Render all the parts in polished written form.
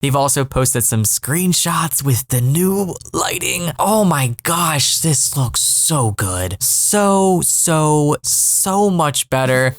They've also posted some screenshots with the new lighting. Oh my gosh, this looks so good. So much better.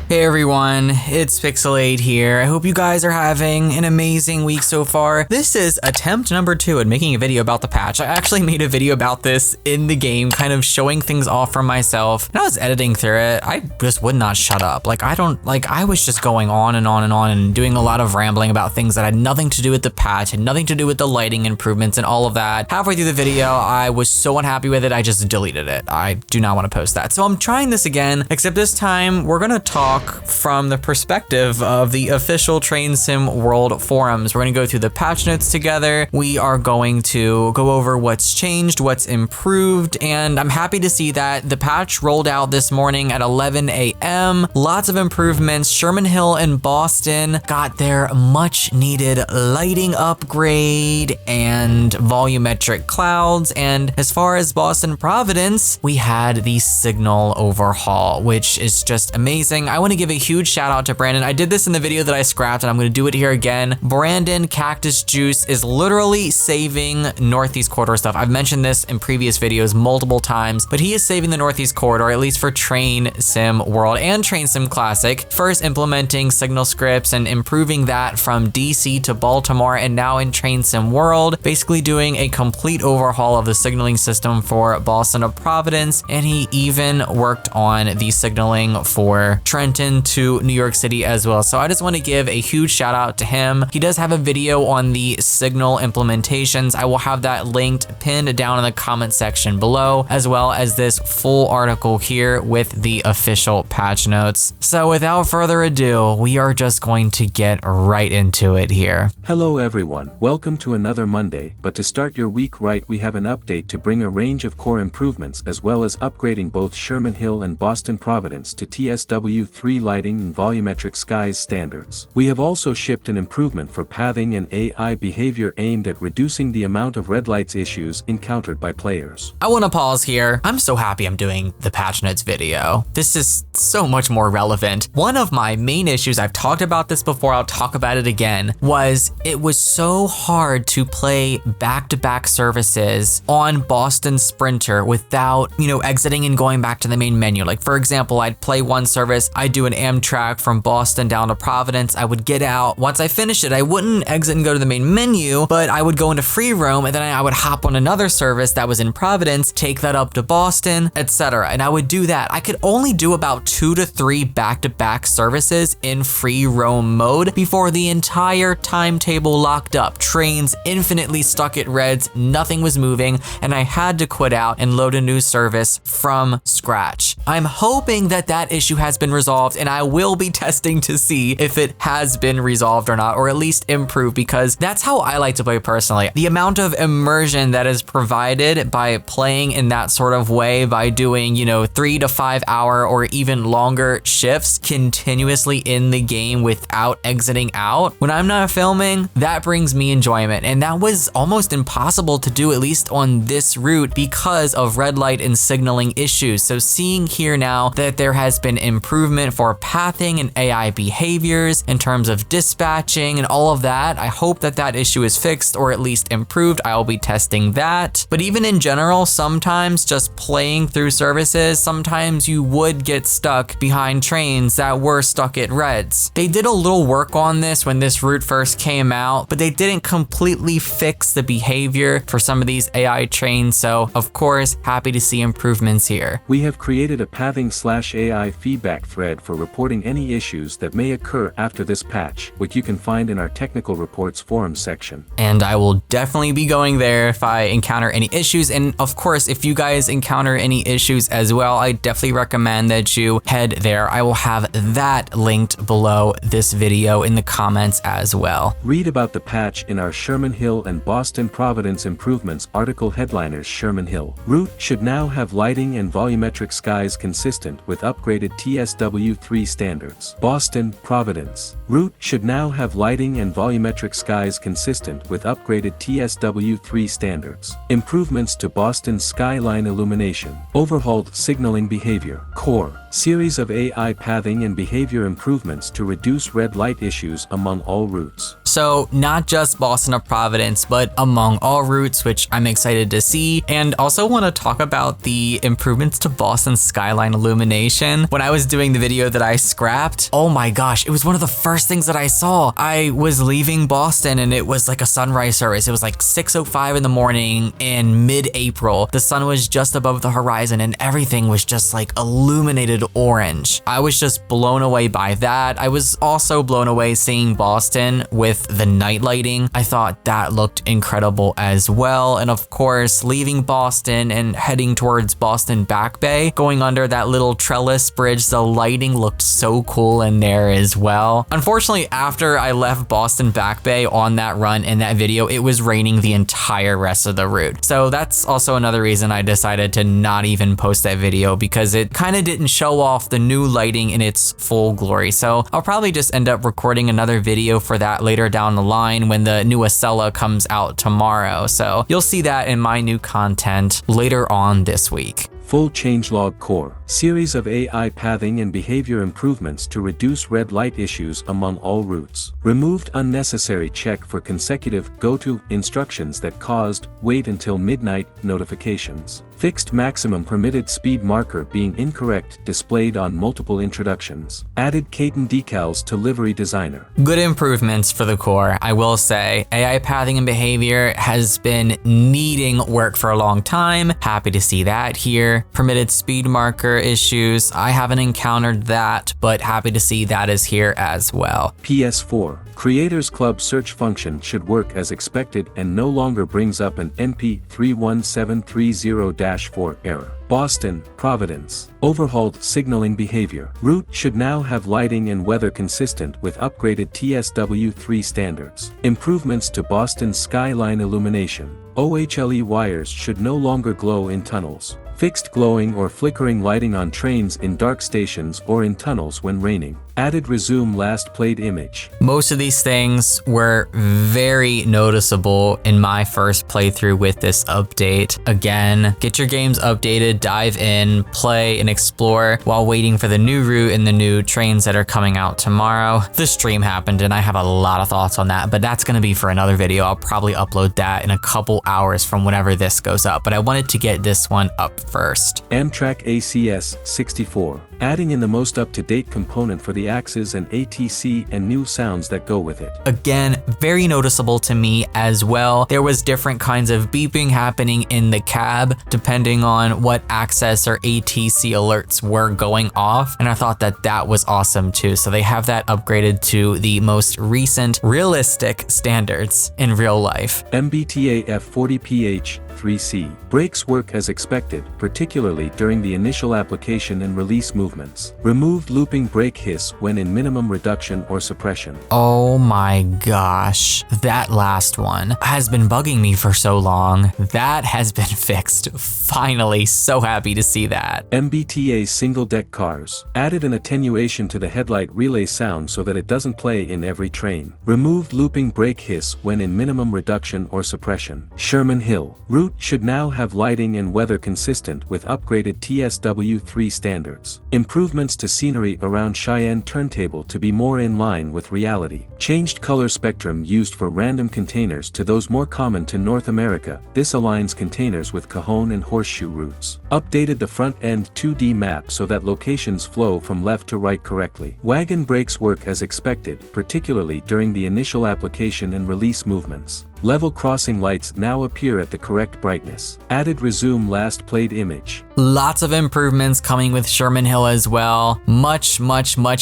Hey everyone, it's Pixelade here. I hope you guys are having an amazing week so far. This is attempt number 2 at making a video about the patch. I actually made a video about this in the game, kind of showing things off for myself. And I was editing through it. I just would not shut up. I was just going on and on and on and doing a lot of rambling about things that had nothing to do with the patch, had nothing to do with the lighting improvements and all of that. Halfway through the video, I was so unhappy with it, I just deleted it. I do not want to post that. So I'm trying this again, except this time we're gonna talk from the perspective of the official Train Sim World forums. We're going to go through the patch notes together. We are going to go over what's changed, what's improved, and I'm happy to see that the patch rolled out this morning at 11 a.m. Lots of improvements. Sherman Hill and Boston got their much needed lighting upgrade and volumetric clouds, and as far as Boston Providence, we had the signal overhaul, which is just amazing. I want to give a huge shout out to Brandon. I did this in the video that I scrapped and I'm going to do it here again. Brandon Cactus Juice is literally saving Northeast Corridor stuff. I've mentioned this in previous videos multiple times, but he is saving the Northeast Corridor, at least for Train Sim World and Train Sim Classic. First implementing signal scripts and improving that from DC to Baltimore, and now in Train Sim World, basically doing a complete overhaul of the signaling system for Boston to Providence, and he even worked on the signaling for Trenton to New York City as well. So I just want to give a huge shout out to him. He does have a video on the signal implementations. I will have that linked pinned down in the comment section below, as well as this full article here with the official patch notes. So without further ado, we are just going to get right into it here. Hello everyone, welcome to another Monday, but to start your week right, we have an update to bring a range of core improvements as well as upgrading both Sherman Hill and Boston Providence to TSW3 lighting and volumetric skies standards. We have also shipped an improvement for pathing and AI behavior aimed at reducing the amount of red lights issues encountered by players. I want to pause here. I'm so happy I'm doing the patch notes video. This is so much more relevant. One of my main issues, I've talked about this before, I'll talk about it again, was it was so hard to play back-to-back services on Boston Sprinter without, exiting and going back to the main menu. Like for example, I'd play one service, I'd do an Amtrak from Boston down to Providence, I would get out. Once I finished it, I wouldn't exit and go to the main menu, but I would go into free roam and then I would hop on another service that was in Providence, take that up to Boston, etc. And I would do that. I could only do about 2 to 3 back-to-back services in free roam mode before the entire timetable locked up. Trains infinitely stuck at reds, nothing was moving, and I had to quit out and load a new service from scratch. I'm hoping that that issue has been resolved, and I will be testing to see if it has been resolved or not, or at least improved, because that's how I like to play personally. The amount of immersion that is provided by playing in that sort of way, by doing, 3 to 5 hour or even longer shifts continuously in the game without exiting out. When I'm not filming, that brings me enjoyment, and that was almost impossible to do, at least on this route, because of red light and signaling issues. So seeing here now that there has been improvement for pathing and AI behaviors in terms of dispatching and all of that, I hope that that issue is fixed or at least improved. I'll be testing that. But even in general, sometimes just playing through services, sometimes you would get stuck behind trains that were stuck at reds. They did a little work on this when this route first came out, but they didn't completely fix the behavior for some of these AI trains. So of course, happy to see improvements here. We have created a pathing/AI feedback thread for reporting any issues that may occur after this patch, which you can find in our technical reports forum section. And I will definitely be going there if I encounter any issues. And of course, if you guys encounter any issues as well, I definitely recommend that you head there. I will have that linked below this video in the comments as well. Read about the patch in our Sherman Hill and Boston Providence improvements article headliners. Sherman Hill route should now have lighting and volumetric skies consistent with upgraded TSW TSW3 standards. Boston, Providence. Route should now have lighting and volumetric skies consistent with upgraded TSW3 standards. Improvements to Boston's skyline illumination. Overhauled signaling behavior. Core. Series of AI pathing and behavior improvements to reduce red light issues among all routes. So not just Boston or Providence, but among all routes, which I'm excited to see. And also want to talk about the improvements to Boston's skyline illumination. When I was doing the video that I scrapped, oh my gosh, it was one of the first things that I saw. I was leaving Boston and it was like a sunrise service. It was like 6:05 in the morning in mid-April. The sun was just above the horizon and everything was just like illuminated orange. I was just blown away by that. I was also blown away seeing Boston with the night lighting. I thought that looked incredible as well. And of course, leaving Boston and heading towards Boston Back Bay, going under that little trellis bridge, the lighting looked so cool in there as well. Unfortunately, after I left Boston Back Bay on that run in that video, it was raining the entire rest of the route. So that's also another reason I decided to not even post that video, because it kind of didn't show off the new lighting in its full glory. So I'll probably just end up recording another video for that later down the line when the new Acela comes out tomorrow. So you'll see that in my new content later on this week. Full changelog core. Series of AI pathing and behavior improvements to reduce red light issues among all routes. Removed unnecessary check for consecutive go-to instructions that caused wait until midnight notifications. Fixed maximum permitted speed marker being incorrect displayed on multiple introductions. Added Caton decals to livery designer. Good improvements for the core, I will say. AI pathing and behavior has been needing work for a long time. Happy to see that here. Permitted speed marker issues, I haven't encountered that, but happy to see that is here as well. PS4. Creators Club search function should work as expected and no longer brings up an NP31730-4 error. Boston, Providence. Overhauled signaling behavior. Route should now have lighting and weather consistent with upgraded TSW3 standards. Improvements to Boston's skyline illumination. OHLE wires should no longer glow in tunnels. Fixed glowing or flickering lighting on trains in dark stations or in tunnels when raining. Added resume last played image. Most of these things were very noticeable in my first playthrough with this update. Again, get your games updated, dive in, play, and explore while waiting for the new route and the new trains that are coming out tomorrow. The stream happened and I have a lot of thoughts on that, but that's gonna be for another video. I'll probably upload that in a couple hours from whenever this goes up, but I wanted to get this one up first. Amtrak ACS 64. Adding in the most up-to-date component for the axes and ATC and new sounds that go with it. Again, very noticeable to me as well. There was different kinds of beeping happening in the cab depending on what access or ATC alerts were going off, and I thought that that was awesome too. So they have that upgraded to the most recent realistic standards in real life. MBTA F40PH 3C. Brakes work as expected, particularly during the initial application and release movements. Removed looping brake hiss when in minimum reduction or suppression. Oh my gosh, that last one has been bugging me for so long. That has been fixed. Finally, so happy to see that. MBTA single deck cars. Added an attenuation to the headlight relay sound so that it doesn't play in every train. Removed looping brake hiss when in minimum reduction or suppression. Sherman Hill. Route should now have lighting and weather consistent with upgraded TSW3 standards. Improvements to scenery around Cheyenne turntable to be more in line with reality. Changed color spectrum used for random containers to those more common to North America. This aligns containers with Cajon and Horseshoe routes. Updated the front-end 2D map so that locations flow from left to right correctly. Wagon brakes work as expected, particularly during the initial application and release movements. Level crossing lights now appear at the correct brightness. Added resume last played image. Lots of improvements coming with Sherman Hill as well. Much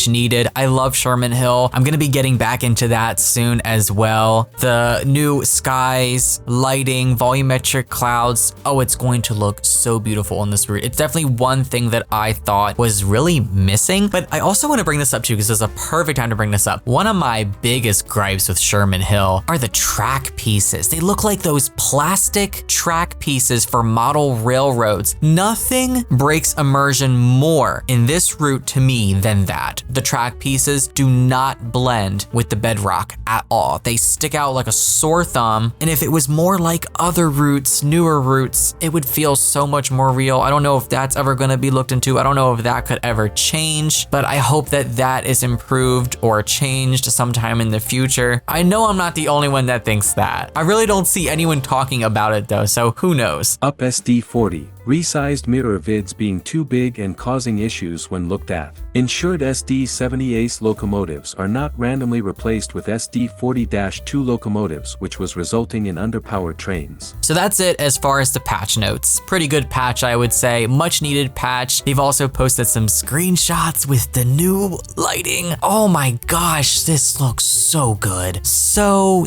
needed. I love Sherman Hill. I'm gonna be getting back into that soon as well. The new skies, lighting, volumetric clouds. Oh, it's going to look so beautiful on this route. It's definitely one thing that I thought was really missing, but I also want to bring this up too because this is a perfect time to bring this up. One of my biggest gripes with Sherman Hill are the track pieces. They look like those plastic track pieces for model railroads. Nothing breaks immersion more in this route to me than that. The track pieces do not blend with the bedrock at all. They stick out like a sore thumb, and if it was more like other routes, newer routes, it would feel so much more real. I don't know if that's ever gonna be looked into. I don't know if that could ever change, but I hope that that is improved or changed sometime in the future. I know I'm not the only one that thinks that. I really don't see anyone talking about it though, so who knows? Up SD40. Resized mirror vids being too big and causing issues when looked at. Ensured SD70 ACE locomotives are not randomly replaced with SD40-2 locomotives, which was resulting in underpowered trains. So that's it as far as the patch notes. Pretty good patch, I would say. Much needed patch. They've also posted some screenshots with the new lighting. Oh my gosh, this looks so good. So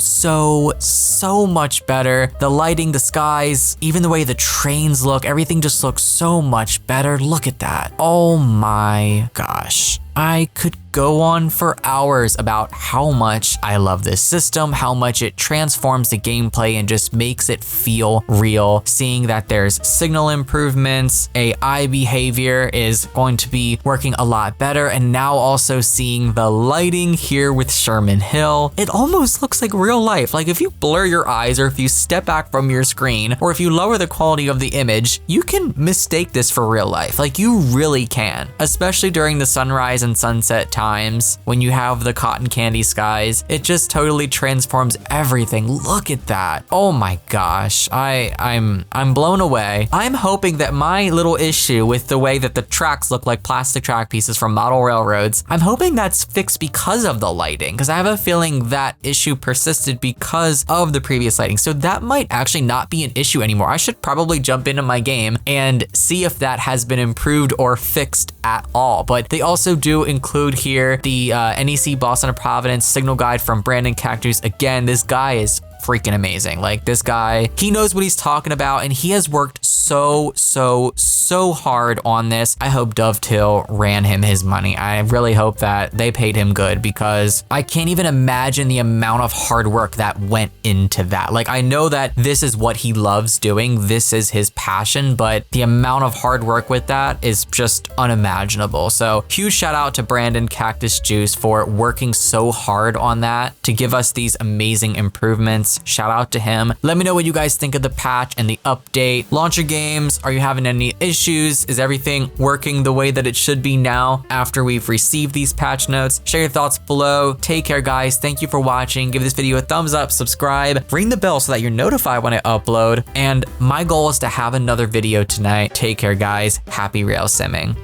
much better. The lighting, the skies, even the way the trains look, everything just looks so much better. Look at that. Oh my gosh. I could go on for hours about how much I love this system, how much it transforms the gameplay and just makes it feel real. Seeing that there's signal improvements, AI behavior is going to be working a lot better, and now also seeing the lighting here with Sherman Hill, it almost looks like real life. Like if you blur your eyes or if you step back from your screen or if you lower the quality of the image, you can mistake this for real life. Like you really can, especially during the sunrise and sunset times when you have the cotton candy skies. It just totally transforms everything. Look at that. Oh my gosh. I'm blown away. I'm hoping that my little issue with the way that the tracks look like plastic track pieces from model railroads, I'm hoping that's fixed because of the lighting, because I have a feeling that issue persisted because of the previous lighting. So that might actually not be an issue anymore. I should probably jump into my game and see if that has been improved or fixed at all. But they also do include here the NEC Boston and Providence signal guide from Brandon Cactus. Again, this guy is freaking amazing. Like this guy, he knows what he's talking about and he has worked so hard on this. I hope Dovetail ran him his money. I really hope that they paid him good because I can't even imagine the amount of hard work that went into that. Like I know that this is what he loves doing. This is his passion, but the amount of hard work with that is just unimaginable. So huge shout out to Brandon Cactus Juice for working so hard on that to give us these amazing improvements. Shout out to him. Let me know what you guys think of the patch and the update. Launcher games, are you having any issues? Is everything working the way that it should be now after we've received these patch notes? Share your thoughts below. Take care, guys. Thank you for watching. Give this video a thumbs up, subscribe, ring the bell so that you're notified when I upload. And my goal is to have another video tonight. Take care, guys. Happy rail simming.